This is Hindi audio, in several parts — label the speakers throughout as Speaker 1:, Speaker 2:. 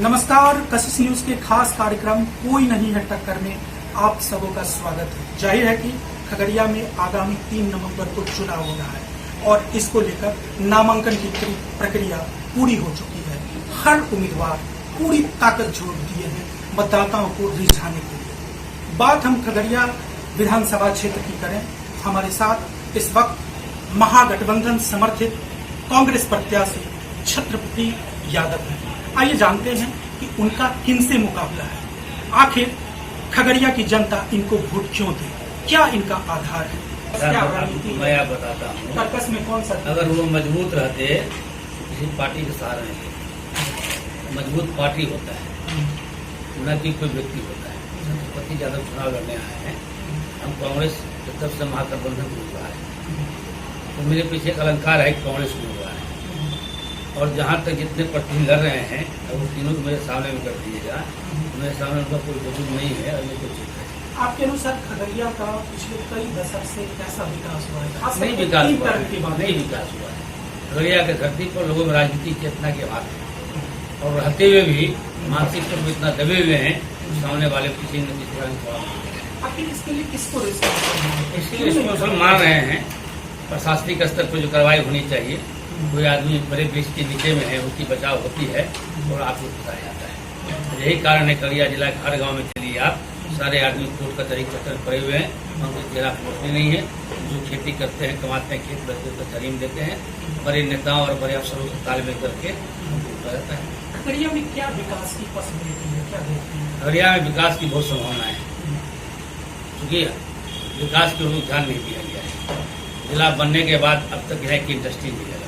Speaker 1: नमस्कार, कशिश न्यूज के खास कार्यक्रम कोई नहीं है टक्कर में आप सबों का स्वागत है। जाहिर है कि खगड़िया में आगामी 3 नवंबर को चुनाव हो रहा है और इसको लेकर नामांकन की प्रक्रिया पूरी हो चुकी है। हर उम्मीदवार पूरी ताकत झोंक दिए हैं मतदाताओं को रिझाने के लिए। बात हम खगड़िया विधानसभा क्षेत्र की करें, हमारे साथ इस वक्त महागठबंधन समर्थित कांग्रेस प्रत्याशी छत्रपति यादव है। आइए जानते हैं कि उनका किनसे मुकाबला है, आखिर खगड़िया की जनता इनको वोट क्यों दे, क्या इनका आधार है।
Speaker 2: मैं आप बताता हूँ,
Speaker 1: टक्कर में कौन सा
Speaker 2: अगर वो मजबूत रहते किसी पार्टी के सहारे नहीं, मजबूत पार्टी होता है न कि कोई व्यक्ति होता है। छत्रपति यादव चुनाव लड़ने आए हैं, हम कांग्रेस की तरफ से महागठबंधन को हुआ है, तो मेरे पीछे एक अलंकार है कांग्रेस में हुआ है। और जहाँ तक जितने प्रतिनिधि लड़ रहे हैं वो तीनों को मेरे सामने में कर दीजिएगा, मेरे सामने उनका कोई वजूद नहीं है और ये कुछ है।
Speaker 1: आपके अनुसार खगड़िया का पिछले कई दशक से कैसा विकास हुआ है?
Speaker 2: नहीं विकास हुआ है, नहीं विकास हुआ है। खगड़िया के धरती पर लोगों में राजनीतिक चेतना की बात है और रहते हुए भी मानसिक तौर पर इतना दबे हुए हैं, सामने वाले किसी न किसी का
Speaker 1: आखिर इसके लिए किसको
Speaker 2: इसके लिए मुसलमान मान रहे हैं। प्रशासनिक स्तर पर जो कार्रवाई होनी चाहिए, कोई आदमी बड़े ब्रिज के नीचे में है उसकी बचाव होती है और आपको बताया जाता है। यही कारण है खगड़िया जिला के हर गाँव में चलिए आप, सारे आदमी कोर्ट का तरीके चक्कर पड़े हुए हैं, उनके चेहरा पहुँचने नहीं है। जो खेती करते हैं, कमाते हैं, खेत बचते को तालीम देते हैं, बड़े नेताओं और बड़े अफसरों से तालमेल करके रहता है।
Speaker 1: खगड़िया में क्या विकास की पॉसिबिलिटी है, क्या देखते हैं?
Speaker 2: खगड़िया में विकास की बहुत संभावना है, क्योंकि विकास के रूप ध्यान नहीं दिया गया है। जिला बनने के बाद अब तक यहाँ की इंडस्ट्री नहीं लगा,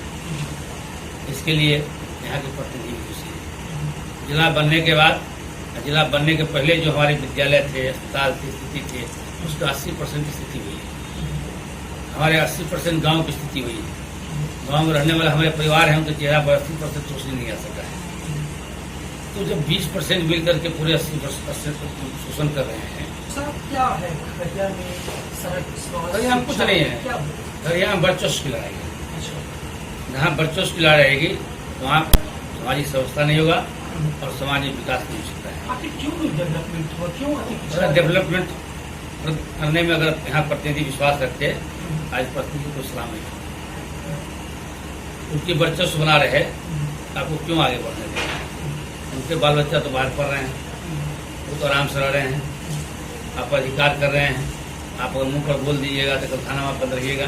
Speaker 2: इसके लिए यहाँ के प्रतिनिधि खुशी है। जिला बनने के बाद, जिला बनने के पहले जो हमारे विद्यालय थे, अस्पताल की स्थिति थी, उसका 80% की स्थिति हुई है। हमारे 80% गांव की स्थिति हुई है। गांव में रहने वाले हमारे परिवार हैं, उनके चेहरा पर 80% रोशनी नहीं आ सका है। तो जब 20% मिल करके पूरे 80% शोषण कर रहे हैं।
Speaker 1: सर क्या है खगड़िया में सड़क,
Speaker 2: खगड़िया हम कुछ नहीं है, खगड़िया में वर्चस्व की लड़ाई है। जहाँ वर्चस्व की लड़ाई रहेगी वहाँ सामाजिक व्यवस्था नहीं होगा और सामाजिक विकास नहीं हो सकता है।
Speaker 1: आखिर क्यों डेवलपमेंट हो, क्यों
Speaker 2: अगर डेवलपमेंट करने में अगर यहाँ प्रतिनिधि विश्वास रखते, आज प्रतिनिधि को सलाम नहीं, उनकी वर्चस्व बना रहे, आपको क्यों आगे बढ़ने देंगे? उनके बाल बच्चा तो बाहर पढ़ रहे हैं, वो तो आराम से रह रहे हैं, आप अधिकार कर रहे हैं। आप अगर मुँह पर बोल दीजिएगा तो कल थाना में बंद रहिएगा।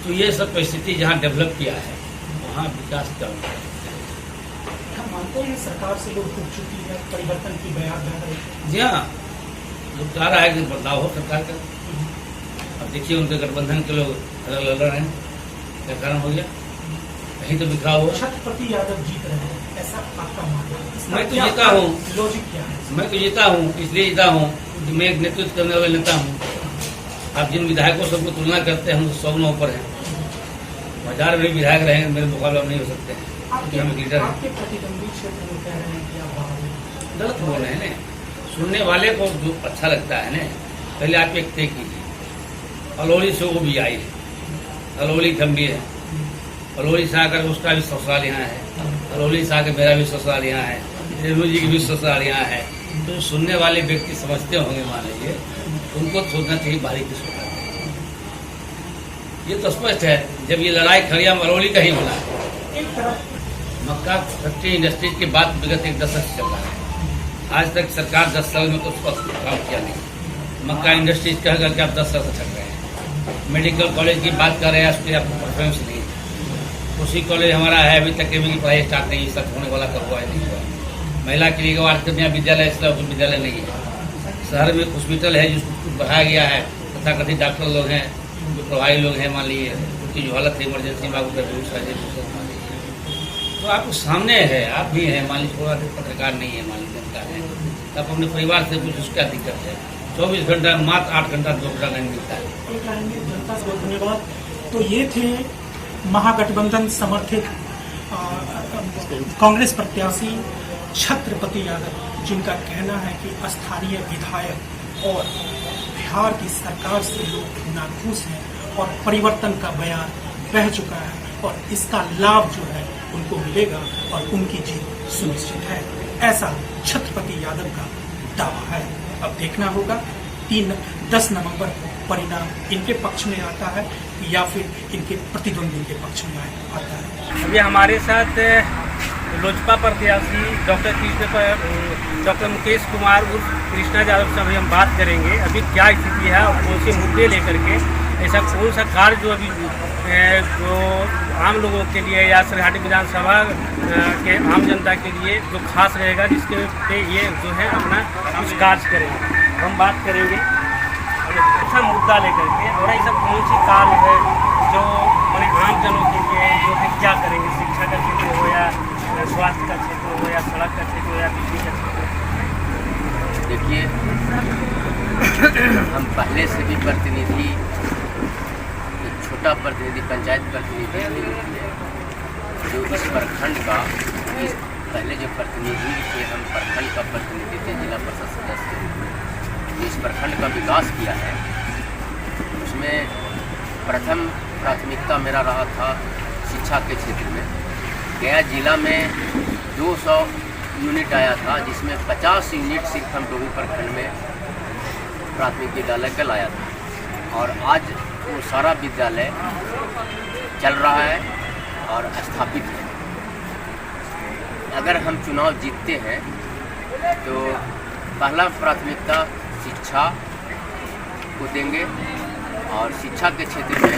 Speaker 2: तो ये सब परिस्थिति जहाँ डेवलप किया है वहाँ विकास क्या होगा?
Speaker 1: हम मानते हैं सरकार से लोग टूट चुकी है, परिवर्तन की बयान दे रहे हैं।
Speaker 2: जी हाँ, लोग चाह रहा है कि बदलाव हो सरकार का। अब देखिए उनके गठबंधन के लोग अलग लड़ रहे हैं, क्या कारण हो गया? कहीं तो बिखरा हुआ।
Speaker 1: छत्रपति यादव जीत रहे हैं, ऐसा आपका मानना है?
Speaker 2: मैं तो जीता हूँ,
Speaker 1: लॉजिक क्या है?
Speaker 2: मैं तो जीता हूँ, इसलिए जीता हूँ कि मैं एक नेतृत्व करने वाला नेता हूँ। आप जिन विधायकों से तुलना करते हैं, हम 100 गुना ऊपर हैं। 1000 में विधायक रहेंगे, मेरे मुकाबला नहीं हो सकते हैं, क्योंकि हम लीडर हैं।
Speaker 1: आपके प्रतिद्वंदी क्षेत्र में कह रहे हैं कि आप बाहर हैं।
Speaker 2: गलत बोल रहे हैं ना, सुनने वाले को जो अच्छा लगता है ना, पहले आप एक तय कीजिए। अलौली से वो भी आई है, अलौली थम्बी है, अलौली से आकर उसका भी ससुराल यहाँ है, अलौली से आकर मेरा भी ससुराल यहाँ है, रेणु जी की भी ससुराल यहाँ है। तो सुनने वाले व्यक्ति समझते होंगे, मान लीजिए, उनको सोचना चाहिए बारीकी से। ये तो स्पष्ट है, जब ये लड़ाई खगड़िया मरौली का ही होना है।
Speaker 1: एक तरफ
Speaker 2: मक्का फैक्ट्री इंडस्ट्रीज की बात विगत 1 दशक से चल रहा है। आज तक सरकार 10 साल में तो उस पर काम किया नहीं। मक्का इंडस्ट्रीज कह करके आप 10 साल से चल रहे हैं। मेडिकल कॉलेज की बात कर रहे हैं, उस पर आपको परफॉर्मेंस नहीं है। उसी कॉलेज हमारा है, अभी तक की पढ़ाई स्टार्ट नहीं, सब होने वाला कब हुआ है, नहीं हुआ। महिला के लिए वार्षिक विद्यालय, इसलिए विद्यालय नहीं है। शहर में हॉस्पिटल है जिसको बढ़ाया गया है, तथा कथित डॉक्टर लोग हैं, जो प्रभारी लोग हैं, मान लीजिए उनकी जो हालत है इमरजेंसी में, मान लीजिए, तो आपको सामने है, आप भी हैं, मान लीजिए थोड़ा पत्रकार नहीं है, मान लीजिए जनता है, तो आप अपने परिवार से कुछ उसका दिक्कत है। 24 घंटा मात्र 8 घंटा 2 घंटा नहीं मिलता है।
Speaker 1: एक लाइन में जनता से धन्यवाद। तो ये थे महागठबंधन समर्थित कांग्रेस प्रत्याशी छत्रपति यादव, जिनका कहना है कि स्थानीय विधायक और बिहार की सरकार से लोग नाखुश हैं और परिवर्तन का बयान बह चुका है और इसका लाभ जो है उनको मिलेगा और उनकी जीत सुनिश्चित है, ऐसा छत्रपति यादव का दावा है। अब देखना होगा 10 नवंबर को परिणाम इनके पक्ष में आता है या फिर इनके प्रतिद्वंदी के पक्ष में आता है।
Speaker 3: अभी हमारे साथ लोजपा प्रत्याशी डॉक्टर मुकेश कुमार उर्फ कृष्णा यादव से अभी हम बात करेंगे। अभी क्या स्थिति है और कौन से मुद्दे लेकर के ऐसा कौन सा कार्य जो अभी जो आम लोगों के लिए या सरहाटी विधानसभा के आम जनता के लिए जो खास रहेगा, जिसके पे ये जो है अपना कुछ कार्य करेंगे। हम बात करेंगे अच्छा मुद्दा लेकर के और ऐसा कौन सी कार्य है जो मैंने आम जनों के लिए जो है क्या करेंगे, शिक्षा का क्षेत्र हो या स्वास्थ्य का क्षेत्र हो या सड़क का क्षेत्र हो या बिजली का क्षेत्र हो।
Speaker 4: देखिए, हम पहले से भी प्रतिनिधि, एक छोटा प्रतिनिधि, पंचायत प्रतिनिधि के रूप में जो इस प्रखंड का, इस पहले जो प्रतिनिधि थे, हम प्रखंड का प्रतिनिधि थे, जिला परिषद सदस्य के रूप में जो इस प्रखंड का विकास किया है, उसमें प्रथम प्राथमिकता मेरा रहा था शिक्षा के क्षेत्र में। गया जिला में 200 यूनिट आया था, जिसमें 50 यूनिट सिर्फ हम डोभी प्रखंड में प्राथमिक विद्यालय का लाया था और आज वो सारा विद्यालय चल रहा है और स्थापित है। अगर हम चुनाव जीतते हैं तो पहला प्राथमिकता शिक्षा को देंगे और शिक्षा के क्षेत्र में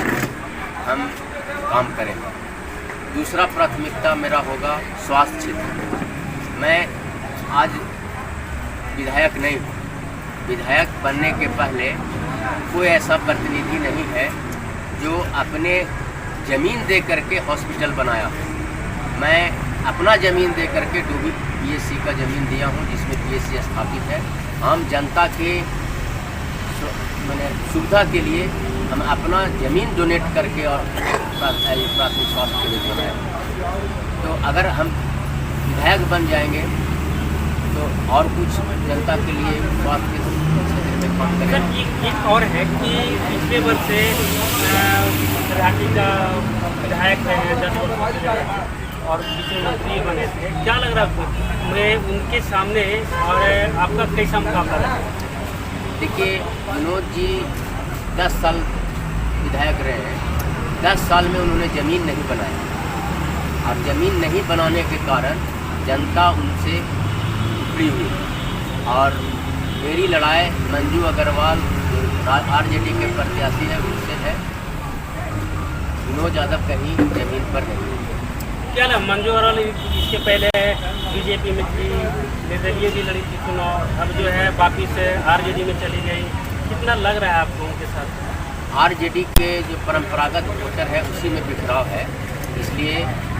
Speaker 4: हम काम करेंगे। दूसरा प्राथमिकता मेरा होगा स्वास्थ्य क्षेत्र। मैं आज विधायक नहीं हूँ। विधायक बनने के पहले कोई ऐसा प्रतिनिधि नहीं है जो अपने ज़मीन दे करके हॉस्पिटल बनाया हो। मैं अपना ज़मीन दे करके डोभी पीएससी का ज़मीन दिया हूँ, जिसमें पीएससी स्थापित है। आम जनता के मैंने सुविधा के लिए हम अपना ज़मीन डोनेट करके और प्राथमिक स्वास्थ्य के लिए बनाया। तो अगर हम विधायक बन जाएंगे तो और कुछ जनता के लिए स्वास्थ्य के क्षेत्र में काम करेंगे।
Speaker 3: एक और है कि पिछले वर्ष से सरहाटी का विधायक रहे 10 वर्ष से और पिछले मंत्री बने थे। क्या लग रहा है मैं उनके सामने और आपका कैसा मुकाबला है?
Speaker 4: देखिए, विनोद जी 10 साल विधायक रहे हैं। 10 साल में उन्होंने ज़मीन नहीं बनाई और ज़मीन नहीं बनाने के कारण जनता उनसे उखड़ी हुई और मेरी लड़ाई मंजू अग्रवाल आरजेडी के प्रत्याशी है उनसे है। विनोद यादव कहीं ज़मीन पर नहीं।
Speaker 3: क्या ना मंजू अग्रवाल इसके पहले बीजेपी में थी, निर्दलीय भी लड़ी थी चुनाव, अब जो है वापिस आरजेडी में चली गई। कितना लग रहा है आपको उनके साथ?
Speaker 4: आरजेडी के जो परंपरागत वोटर है उसी में बिखराव है, इसलिए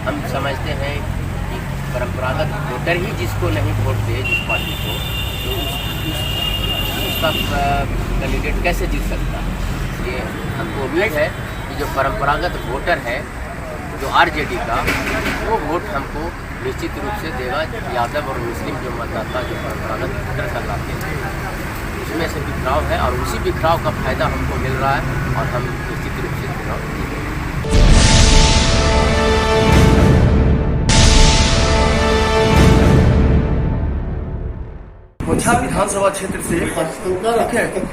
Speaker 4: हम समझते हैं कि परंपरागत वोटर ही जिसको नहीं वोट दे, जिस पार्टी को, तो उसका कैंडिडेट कैसे जीत सकता है। इसलिए हमको उम्मीद है कि जो परंपरागत वोटर है जो आरजेडी का, वो वोट हमको निश्चित रूप से देगा। यादव और मुस्लिम जो मतदाता जो परंपरागत वोटर का लाते हैं उसमें से बिखराव है और उसी बिखराव का फायदा हमको मिल रहा है और हम निश्चित रूप से चुनाव जीतेंगे।
Speaker 5: बोचहा विधानसभा क्षेत्र से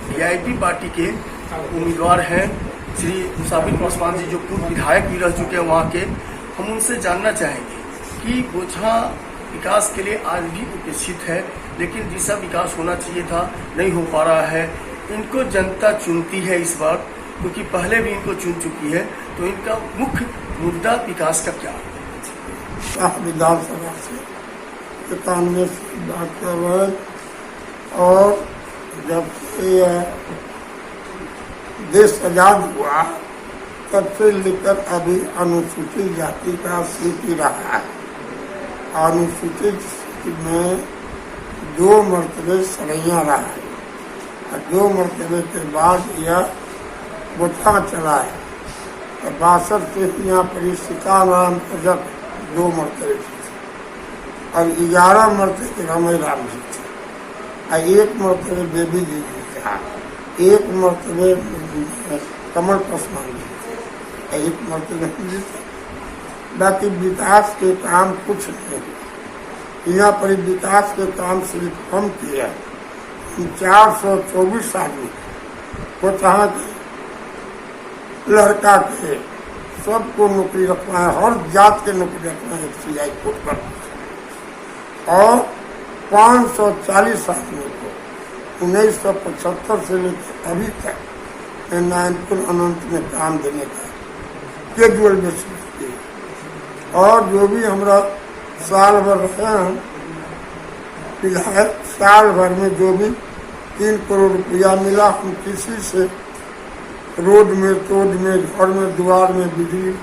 Speaker 5: वीआईपी पार्टी के उम्मीदवार हैं श्री मुसाफिर पासवान जी, जो पूर्व विधायक भी रह चुके हैं वहाँ के। हम उनसे जानना चाहेंगे कि बोचहा विकास के लिए आज भी उपेक्षित है, लेकिन जैसा विकास होना चाहिए था नहीं हो पा रहा है। इनको जनता चुनती है इस बार, क्योंकि पहले भी इनको चुन चुकी है। तो इनका मुख्य मुद्दा विकास का क्या है?
Speaker 6: विधानसभा से 91 से बात कर रहे हैं और जब से देश आजाद हुआ तब से लेकर अभी अनुसूचित जाति का स्थिति रहा है। अनुसूचित स्थिति में 2 मरतबे सरैया रहा है और 2 मरतबे के बाद यह बोचहा चला है। 62 से यहाँ पर सीताराम जब 2 मरतबे और 11 मरतबे रमई राम जी थे और 1 मरतबे बेबी जी था, 1 मरतबे कमल पासवान जी थे, 1 मरतबे जी थे। बाकी विकास के काम कुछ नहीं। यहाँ पर विकास के काम सिर्फ हम किए हैं। 424 आदमी को चाह के लड़का के सबको नौकरी रखना है, हर जात के नौकरी रखना है FCI कोड पर। और 540 आदमी को 1975 से लेकर अभी तक नारायणपुर अनंत में काम देने का कैजुअल बेसिस पे। और जो भी हमारा साल भर रहे हैं विधायक, साल भर में जो भी 3 करोड़ रुपया मिला, हम किसी से रोड में, तोड़ में, घर में, द्वार में, बिजली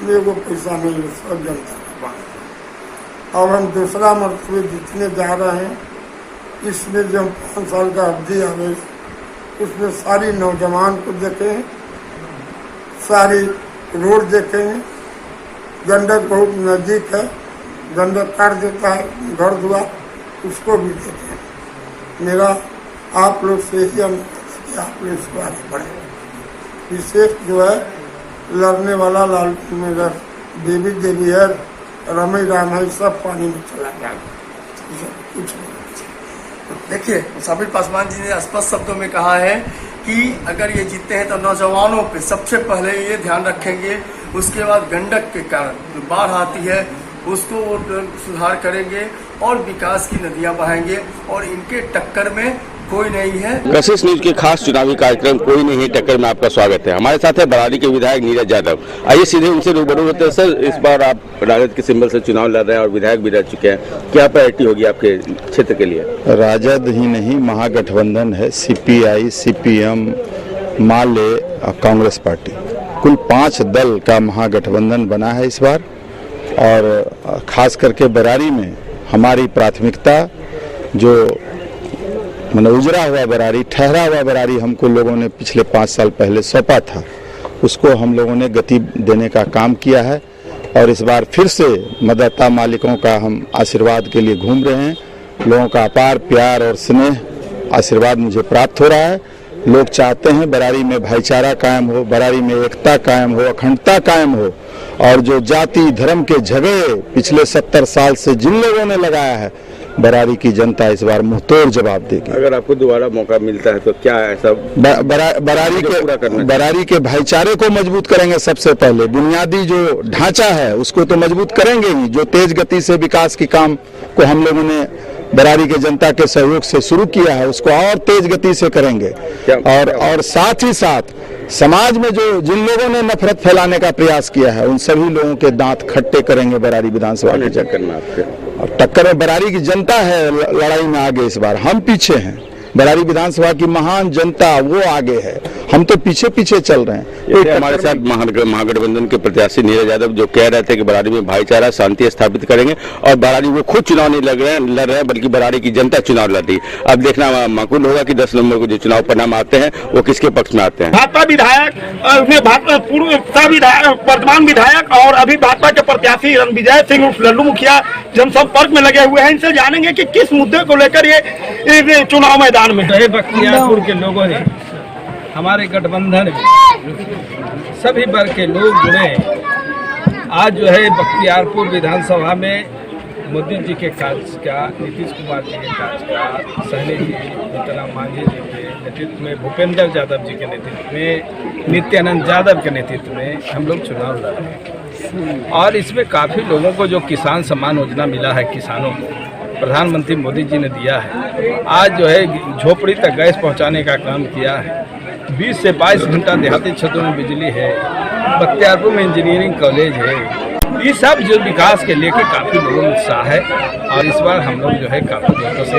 Speaker 6: मेरे को पैसा नहीं है, सब जनता का बात। और हम दूसरा मरतबे जितने जा रहे हैं इसमें जब 5 साल का अवधि आ गई उसमें सारी नौजवान को देखें, सारी रोड देखेंगे। गंडक बहुत नज़दीक है, गंडक काट देता है घर द्वार, उसको भी देखें। मेरा आप लोग से ही अनुरोध है कि आप लोग इसको आगे बढ़ें। विशेष जो है लड़ने वाला लाल मेरा देवी देवी है, रमई राम है, सब पानी में चला जाए, कुछ नहीं।
Speaker 5: देखिए, मुसाफिर पासवान जी ने स्पष्ट शब्दों में कहा है कि अगर ये जीतते हैं तो नौजवानों पे सबसे पहले ये ध्यान रखेंगे, उसके बाद गंडक के कारण जो बाढ़ आती है उसको वो सुधार करेंगे और विकास की नदियां बहाएंगे और इनके टक्कर में कोई नहीं है।
Speaker 7: कशिश न्यूज के खास चुनावी कार्यक्रम कोई नहीं टक्कर में आपका स्वागत है। हमारे साथ है बरारी के विधायक नीरज यादव। आइए सीधे उनसे रूबरू होते हैं। सर, इस बार आप राजद के सिंबल से चुनाव लड़ रहे हैं और विधायक भी रह चुके हैं, क्या प्रायोरिटी होगी आपके क्षेत्र के लिए?
Speaker 8: राजद ही नहीं, महागठबंधन है, CPI, CPM, माले और कांग्रेस पार्टी, कुल 5 दल का महागठबंधन बना है इस बार। और खास करके बरारी में हमारी प्राथमिकता जो उजरा हुआ बरारी, ठहरा हुआ बरारी हमको लोगों ने पिछले 5 साल पहले सौंपा था, उसको हम लोगों ने गति देने का काम किया है। और इस बार फिर से मतदाता मालिकों का हम आशीर्वाद के लिए घूम रहे हैं। लोगों का अपार प्यार और स्नेह आशीर्वाद मुझे प्राप्त हो रहा है। लोग चाहते हैं बरारी में भाईचारा कायम हो, बरारी में एकता कायम हो, अखंडता कायम हो। और जो जाति धर्म के झगड़े पिछले 70 साल से जिन लोगों ने लगाया है, बरारी की जनता इस बार मुंहतोड़ जवाब देगी।
Speaker 7: अगर आपको दोबारा मौका मिलता है तो क्या ऐसा
Speaker 8: बरारी के भाईचारे को मजबूत करेंगे। सबसे पहले बुनियादी जो ढांचा है उसको तो मजबूत करेंगे ही। जो तेज गति से विकास के काम को हम लोगों ने बरारी के जनता के सहयोग से शुरू किया है उसको और तेज गति से करेंगे। और साथ ही साथ समाज में जो जिन लोगों ने नफरत फैलाने का प्रयास किया है उन सभी लोगों के दांत खट्टे करेंगे बरारी विधानसभा के टक्कर में। और टक्कर में बरारी की जनता है लड़ाई में आगे। इस बार हम पीछे हैं, बरारी विधानसभा की महान जनता वो आगे है, हम तो पीछे पीछे चल रहे हैं।
Speaker 7: हमारे साथ महागठबंधन के प्रत्याशी नीरज यादव जो कह रहे थे कि बरारी में भाईचारा शांति स्थापित करेंगे और बरारी वो खुद चुनाव नहीं लड़ रहे हैं बल्कि बरारी की जनता चुनाव लड़ रही। अब देखना माकूल होगा कि 10 नवंबर को जो चुनाव परिणाम आते हैं वो किसके पक्ष में आते हैं।
Speaker 9: भाजपा विधायक, वर्तमान विधायक और अभी भाजपा के प्रत्याशी रणविजय सिंह उर्फ लल्लू मुखिया जनसंपर्क में लगे हुए हैं। इनसे जानेंगे कि किस मुद्दे को लेकर ये चुनाव मैदान में है।
Speaker 3: बख्तियारपुर के लोगों ने, हमारे गठबंधन में सभी वर्ग के लोग जुड़े। आज जो है बख्तियारपुर विधानसभा में मोदी जी के कार्य का, नीतीश कुमार जी के कार्य का, सहनी जी, जीतनराम मांझी जी के नेतृत्व में, भूपेंद्र यादव जी के नेतृत्व में, नित्यानंद यादव के नेतृत्व में हम लोग चुनाव लड़ रहे हैं। और इसमें काफ़ी लोगों को जो किसान सम्मान योजना मिला है, किसानों को प्रधानमंत्री मोदी जी ने दिया है। आज जो है झोपड़ी तक गैस पहुंचाने का काम किया है। 20 से 22 घंटा देहाती क्षेत्रों में बिजली है। बख्तियारपुर में इंजीनियरिंग कॉलेज है। ये सब जो विकास के लेके काफी लोगों में उत्साह है और इस बार हम लोग जो है काफी लोगों से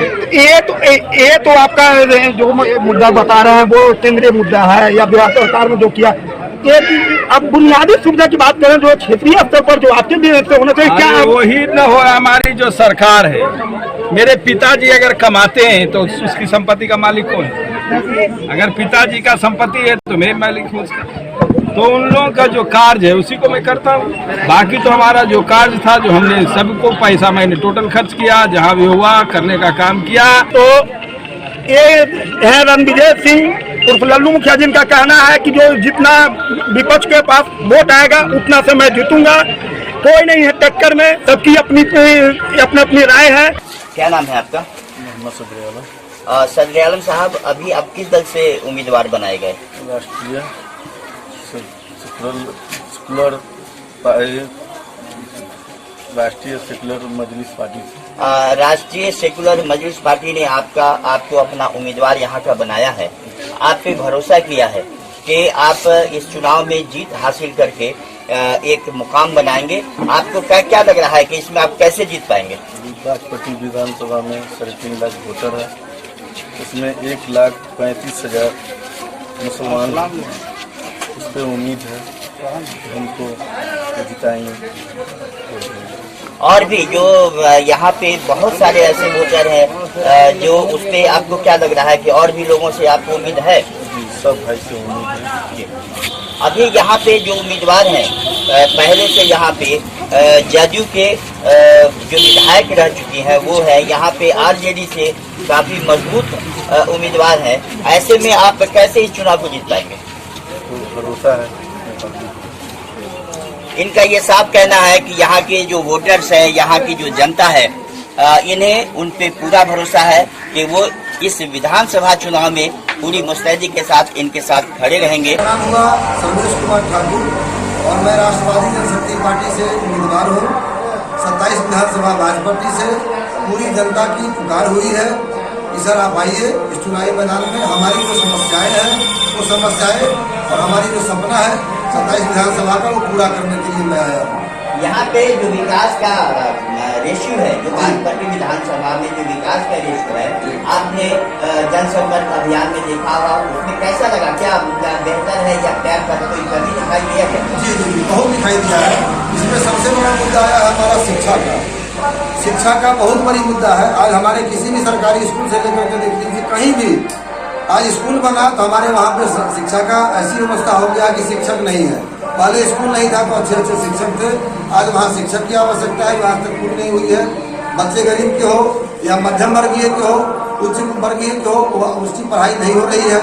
Speaker 9: ये तो आपका जो मुद्दा बता रहे हैं वो केंद्रीय मुद्दा है या बिहार सरकार ने जो किया। ये अब बुनियादी सुविधा की बात करें जो क्षेत्रीय स्तर पर जो आपके भी होना चाहिए, क्या
Speaker 3: वही न हो? हमारी जो सरकार है, मेरे पिताजी अगर कमाते हैं तो उसकी संपत्ति का मालिक कौन है? अगर पिताजी का संपत्ति है तो मेरे मालिक हूँ उसका। तो उन लोगों का जो कार्य है उसी को मैं करता हूँ। बाकी तो हमारा जो कार्य था, जो हमने सबको पैसा मैंने टोटल खर्च किया, जहाँ भी हुआ करने का काम किया।
Speaker 9: तो ये है रणविजय सिंह उर्फ लल्लू मुखिया, जिनका कहना है कि जो जितना विपक्ष के पास वोट आएगा उतना से मैं जीतूंगा। कोई नहीं है टक्कर में, सबकी अपनी अपनी राय है।
Speaker 10: क्या नाम है आपका?
Speaker 5: मोहम्मद
Speaker 10: सदर आलम साहब, अभी आप किस दल से उम्मीदवार बनाए गए?
Speaker 5: राष्ट्रीय सेकुलर मजलिस पार्टी से।
Speaker 10: राष्ट्रीय सेकुलर मजलिस पार्टी ने आपको अपना उम्मीदवार यहाँ का बनाया है। आप पे भरोसा किया है कि आप इस चुनाव में जीत हासिल करके एक मुकाम बनाएंगे। आपको क्या लग रहा है कि इसमें आप कैसे जीत पाएंगे?
Speaker 5: बागपट्टी विधानसभा में 3.5 लाख वोटर है, इसमें 1,35,000 मुसलमान, उस पर उम्मीद है उनको जिताएंगे।
Speaker 10: और भी जो यहाँ पे बहुत सारे ऐसे वोटर हैं जो उस पे आपको क्या लग रहा है कि और भी लोगों से आपको उम्मीद है?
Speaker 5: सब भाई से उम्मीद है।
Speaker 10: अभी यहाँ पे जो उम्मीदवार हैं पहले से यहाँ पे जदयू के जो विधायक रह चुकी हैं वो है यहाँ पे आरजेडी से काफी मजबूत उम्मीदवार हैं। ऐसे में आप कैसे इस चुनाव को जीत पाएंगे?
Speaker 5: तो भरोसा है।
Speaker 10: इनका ये साफ कहना है कि यहाँ के जो वोटर्स है, यहाँ की जो जनता है, इन्हें उन पे पूरा भरोसा है कि वो इस विधानसभा चुनाव में पूरी मुस्तैदी के साथ इनके साथ खड़े रहेंगे।
Speaker 11: मेरा नाम हुआ सर्वेश कुमार ठाकुर और मैं राष्ट्रवादी जनशक्ति पार्टी से उम्मीदवार हूँ। 27 विधानसभा भाजपा से पूरी जनता की पुकार हुई है कि सर आप आइए इस चुनावी मैदान में। हमारी जो समस्याएं हैं वो समस्याएं और हमारी जो सपना है 27 विधानसभा का वो पूरा करने के लिए मैं आया हूँ।
Speaker 10: यहाँ पे जो विकास का रेशियो है, जो बागपट्टी विधानसभा में जो विकास का रेशियो है, आपने जनसंपर्क अभियान में देखा होगा, उसमें कैसा लगा? क्या बेहतर है या क्या कोई कमी दिखाई दिया क्या?
Speaker 11: जी बहुत दिखाई दिया है। इसमें सबसे बड़ा मुद्दा आया हमारा शिक्षा का। शिक्षा का बहुत बड़ी मुद्दा है। आज हमारे किसी भी सरकारी स्कूल से लेकर के देख लीजिए, कहीं भी आज स्कूल बना तो हमारे वहाँ पे शिक्षा का ऐसी व्यवस्था हो गया कि शिक्षक नहीं है। पहले स्कूल नहीं था तो अच्छे अच्छे शिक्षक थे, आज वहाँ शिक्षक की आवश्यकता है, आज तक पूरी नहीं हुई है। बच्चे गरीब के हो या मध्यम वर्गीय के हो, उच्च वर्गीय के हो, उसकी पढ़ाई नहीं हो रही है।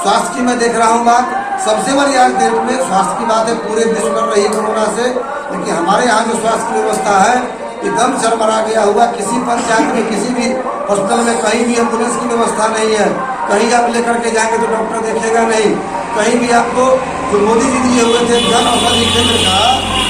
Speaker 11: स्वास्थ्य की मैं देख रहा हूँ बात, सबसे बड़ी आज देश में स्वास्थ्य की बात है, पूरे विश्व कर रही है कोरोना से, लेकिन हमारे यहाँ जो स्वास्थ्य की व्यवस्था है एकदम चरमरा गया हुआ। किसी पंचायत में, किसी भी हॉस्पिटल में कहीं भी एम्बुलेंस की व्यवस्था नहीं है। कहीं आप लेकर के जाएंगे तो डॉक्टर देखेगा नहीं। कहीं भी आपको जो मोदी जी दिए हुए थे जन औषधि केंद्र का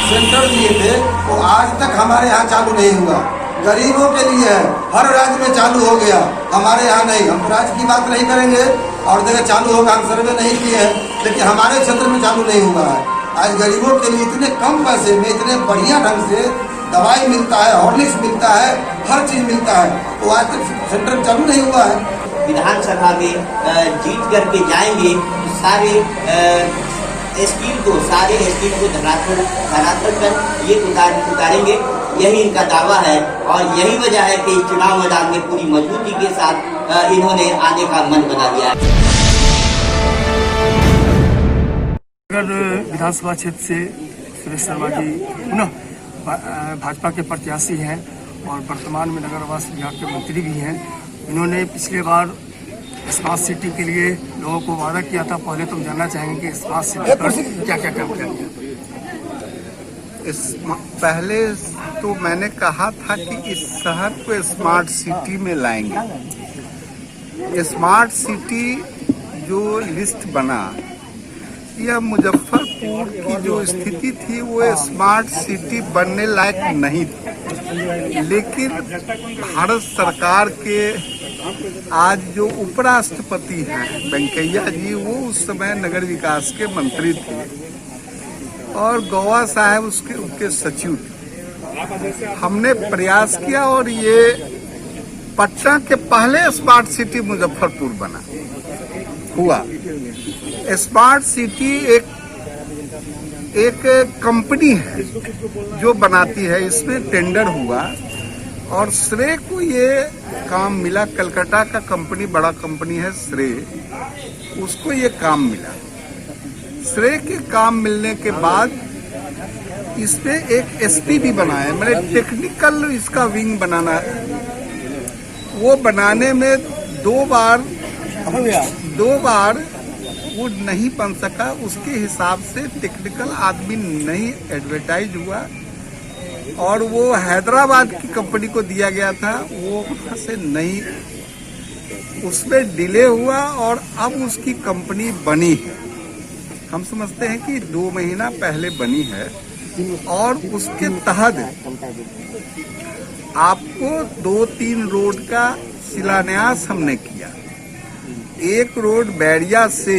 Speaker 11: सेंटर दिए थे वो आज तक हमारे यहाँ चालू नहीं हुआ। गरीबों के लिए है, हर राज्य में चालू हो गया, हमारे यहाँ नहीं। हम राज्य की बात नहीं करेंगे और जगह चालू होगा, हम सर्वे नहीं किए हैं, लेकिन हमारे क्षेत्र में चालू नहीं हुआ है। आज गरीबों के लिए इतने कम पैसे में इतने बढ़िया ढंग से दवाई मिलता है, हॉर्लिक्स मिलता है, हर चीज मिलता है, तो आज तक सेंटर चालू नहीं हुआ है।
Speaker 10: विधानसभा में जीत करके जाएंगे तो सारे स्कीम को धरातल पर ये उतारेंगे, यही इनका दावा है। और यही वजह है कि इस चुनाव मैदान में पूरी मजबूती के साथ इन्होंने आने का मन बना लिया है।
Speaker 9: विधानसभा क्षेत्र से सुरेश शर्मा जी पुनः भाजपा के प्रत्याशी हैं और वर्तमान में नगर आवास विभाग के मंत्री भी हैं। इन्होंने पिछले बार स्मार्ट सिटी के लिए लोगों को वादा किया था। पहले तुम जानना चाहेंगे कि स्मार्ट सिटी पर क्या क्या काम किया?
Speaker 12: पहले तो मैंने कहा था कि इस शहर को स्मार्ट सिटी में लाएंगे। स्मार्ट सिटी जो लिस्ट बना, यह मुजफ्फरपुर की जो स्थिति थी वो स्मार्ट सिटी बनने लायक नहीं थी, लेकिन भारत सरकार के आज जो उपराष्ट्रपति हैं वेंकैया जी, वो उस समय नगर विकास के मंत्री थे और गौवा साहब उनके सचिव थे। हमने प्रयास किया और ये पटना के पहले स्मार्ट सिटी मुजफ्फरपुर बना हुआ। स्मार्ट सिटी एक कंपनी है जो बनाती है, इसमें टेंडर हुआ और श्रेय को ये काम मिला। कलकत्ता का कंपनी, बड़ा कंपनी है श्रेय, उसको ये काम मिला। श्रेय के काम मिलने के बाद इसमें एक एसपीवी बनाया, मैंने टेक्निकल इसका विंग बनाना है। वो बनाने में दो बार वो नहीं बन सका। उसके हिसाब से टेक्निकल आदमी नहीं एडवर्टाइज हुआ और वो हैदराबाद की कंपनी को दिया गया था, वो वहाँ से नहीं, उसमें डिले हुआ और अब उसकी कंपनी बनी है। हम समझते हैं कि 2 महीना पहले बनी है और उसके तहत आपको 2-3 रोड का शिलान्यास हमने किया। एक रोड बैरिया से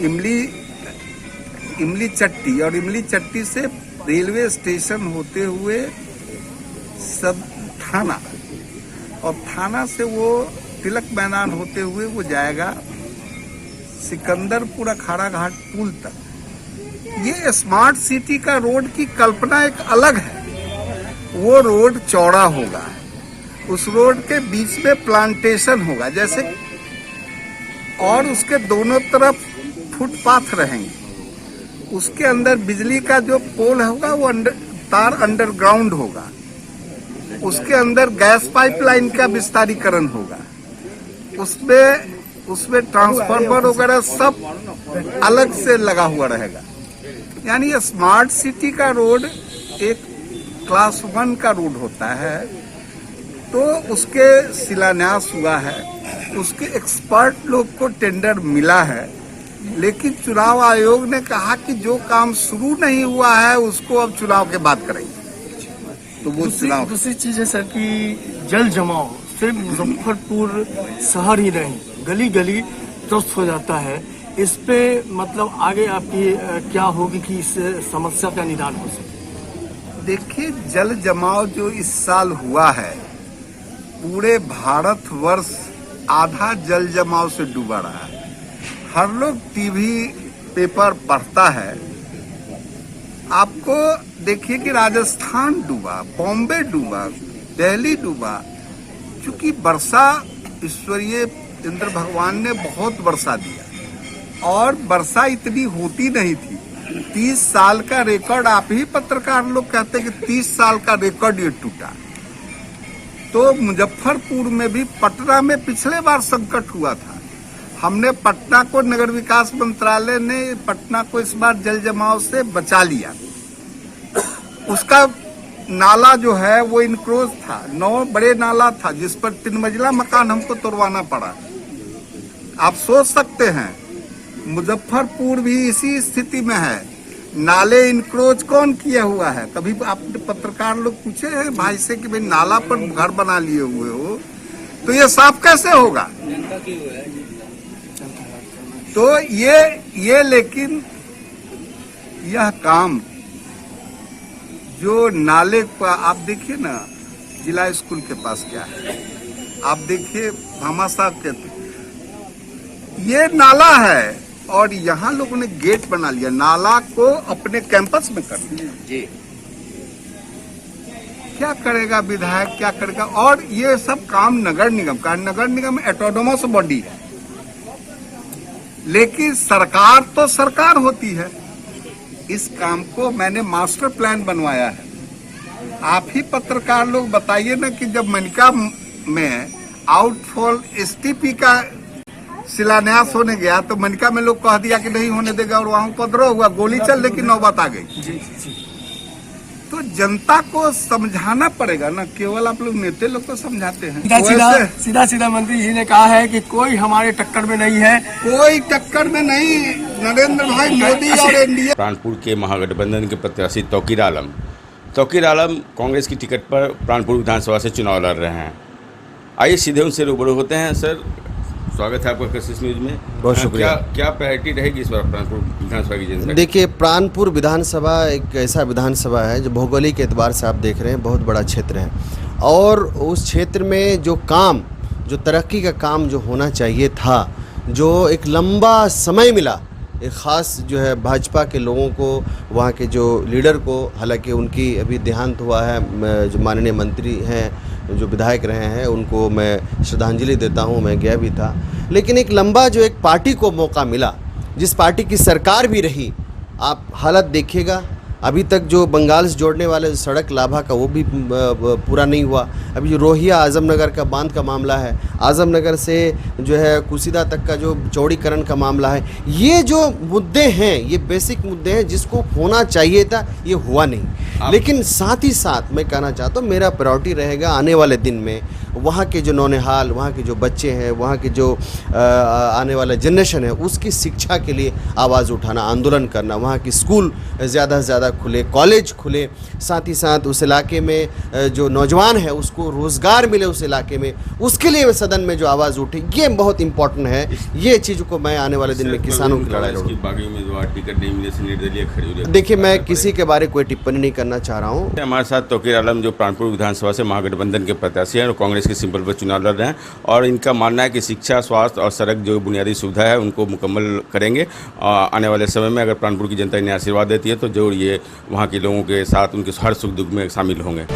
Speaker 12: इमली चट्टी और इमली चट्टी से रेलवे स्टेशन होते हुए सब थाना और थाना से वो तिलक मैदान होते हुए वो जाएगा सिकंदरपुर अखाड़ा घाट पुल तक। ये स्मार्ट सिटी का रोड की कल्पना एक अलग है। वो रोड चौड़ा होगा, उस रोड के बीच में प्लांटेशन होगा जैसे, और उसके दोनों तरफ फुटपाथ रहेंगे। उसके अंदर बिजली का जो पोल होगा वो तार अंडरग्राउंड होगा। उसके अंदर गैस पाइपलाइन का विस्तारीकरण होगा। उसमें ट्रांसफार्मर वगैरह सब अलग से लगा हुआ रहेगा। यानी स्मार्ट सिटी का रोड एक क्लास 1 का रोड होता है। तो उसके शिलान्यास हुआ है, उसके एक्सपर्ट लोग को टेंडर मिला है, लेकिन चुनाव आयोग ने कहा कि जो काम शुरू नहीं हुआ है उसको अब चुनाव के बाद करेंगे। तो वो चुनाव
Speaker 5: दूसरी चीज है सर कि जल जमाव सिर्फ मुजफ्फरपुर शहर ही नहीं, गली गली ध्वस्त हो जाता है। इस पे मतलब आगे आपकी क्या होगी कि इस समस्या का निदान हो सके?
Speaker 12: देखिए, जल जमाव जो इस साल हुआ है, पूरे भारतवर्ष आधा जल जमाव से डूबा रहा है। हर लोग टीवी पेपर पढ़ता है। आपको देखिए कि राजस्थान डूबा, बॉम्बे डूबा, दिल्ली डूबा। चूंकि वर्षा ईश्वरीय इंद्र भगवान ने बहुत वर्षा दिया और वर्षा इतनी होती नहीं थी। 30 साल का रिकॉर्ड, आप ही पत्रकार लोग कहते हैं कि 30 साल का रिकॉर्ड ये टूटा। तो मुजफ्फरपुर में भी, पटना में पिछले बार संकट हुआ था। हमने पटना को, नगर विकास मंत्रालय ने पटना को इस बार जल जमाव से बचा लिया। उसका नाला जो है वो इनक्रोच था, 9 बड़े नाला था जिस पर 3 मंजिला मकान हमको तोड़वाना पड़ा। आप सोच सकते हैं मुजफ्फरपुर भी इसी स्थिति में है। नाले इनक्रोच कौन किया हुआ है? कभी आपने पत्रकार लोग पूछे हैं भाई से कि भाई नाला पर घर बना लिए हुए हो तो ये साफ कैसे होगा? तो ये लेकिन यह काम जो नाले पर, आप देखिए ना जिला स्कूल के पास क्या है, आप देखिए भामाशाह के, ये नाला है और यहाँ लोगों ने गेट बना लिया, नाला को अपने कैंपस में कर दिया। जी, क्या करेगा विधायक, क्या करेगा? और ये सब काम नगर निगम का, नगर निगम ऑटोनोमस बॉडी है, लेकिन सरकार तो सरकार होती है। इस काम को मैंने मास्टर प्लान बनवाया है। आप ही पत्रकार लोग बताइए ना कि जब मनिका में आउटफॉल एसटीपी का शिलान्यास होने गया तो मनिका में लोग कह दिया कि नहीं होने देगा और वहां उपद्रव हुआ, गोली चलने की नौबत आ गई। तो जनता को समझाना पड़ेगा ना, केवल आप लोग नेता लोग तो समझाते हैं।
Speaker 5: सीधा मंत्री जी ने कहा है कि कोई हमारे टक्कर में नहीं है,
Speaker 12: कोई टक्कर में नहीं। नरेंद्र भाई मोदी और एनडीए।
Speaker 7: प्राणपुर के महागठबंधन के प्रत्याशी तौकीर आलम कांग्रेस की टिकट पर प्राणपुर विधानसभा से चुनाव लड़ रहे हैं। आइए सीधे उनसे रूबरू होते हैं। सर, स्वागत है आपका कृषि न्यूज में।
Speaker 13: बहुत शुक्रिया।
Speaker 7: क्या प्रायोरिटी रहेगी इस बार प्राणपुर विधानसभा की जनता?
Speaker 13: देखिए, प्राणपुर विधानसभा एक ऐसा विधानसभा है जो भौगोलिक एतबार से आप देख रहे हैं बहुत बड़ा क्षेत्र है, और उस क्षेत्र में जो तरक्की का काम जो होना चाहिए था, जो एक लंबा समय मिला, एक ख़ास जो है भाजपा के लोगों को, वहाँ के जो लीडर को, हालांकि उनकी अभी देहांत हुआ है, जो माननीय मंत्री हैं, जो विधायक रहे हैं, उनको मैं श्रद्धांजलि देता हूं। मैं गया भी था, लेकिन एक लंबा जो एक पार्टी को मौका मिला, जिस पार्टी की सरकार भी रही, आप हालत देखिएगा। अभी तक जो बंगाल से जोड़ने वाले सड़क लाभा का वो भी पूरा नहीं हुआ। अभी जो रोहिया आजमनगर का बांध का मामला है, आजमनगर से जो है कुसीदा तक का जो चौड़ीकरण का मामला है, ये जो मुद्दे हैं, ये बेसिक मुद्दे हैं जिसको होना चाहिए था, ये हुआ नहीं। लेकिन साथ ही साथ मैं कहना चाहता हूँ मेरा प्रायोरिटी रहेगा आने वाले दिन में वहाँ के जो नौनिहाल, वहाँ के जो बच्चे हैं, वहाँ के जो आने वाला जनरेशन है उसकी शिक्षा के लिए आवाज़ उठाना, आंदोलन करना, वहाँ की स्कूल ज़्यादा से ज़्यादा खुले, कॉलेज खुले, साथ ही साथ उस इलाके में जो नौजवान है उसको रोज़गार मिले उस इलाके में, उसके लिए सदन में जो आवाज़ उठी ये बहुत इंपॉर्टेंट है। ये चीज़ को मैं आने वाले दिन में किसानों की लड़ाई लड़ूंगा।
Speaker 7: बागी उम्मीदवार टिकट नहीं मिले से निर्दलीय खड़ी हुई।
Speaker 13: देखिए मैं किसी के बारे कोई टिप्पणी नहीं करना चाह रहा हूँ।
Speaker 7: हमारे साथ तौकीर आलम जो प्राणपुर विधानसभा से महागठबंधन के प्रत्याशी हैं और कांग्रेस के सिंबल पर चुनाव लड़ रहे हैं और इनका मानना है कि शिक्षा, स्वास्थ्य और सड़क जो बुनियादी सुविधा है उनको मुकम्मल करेंगे। आने वाले समय में अगर प्राणपुर की जनता इन्हें आशीर्वाद देती है तो जरूर ये वहाँ के लोगों के साथ उनके हर सुख दुख में शामिल होंगे।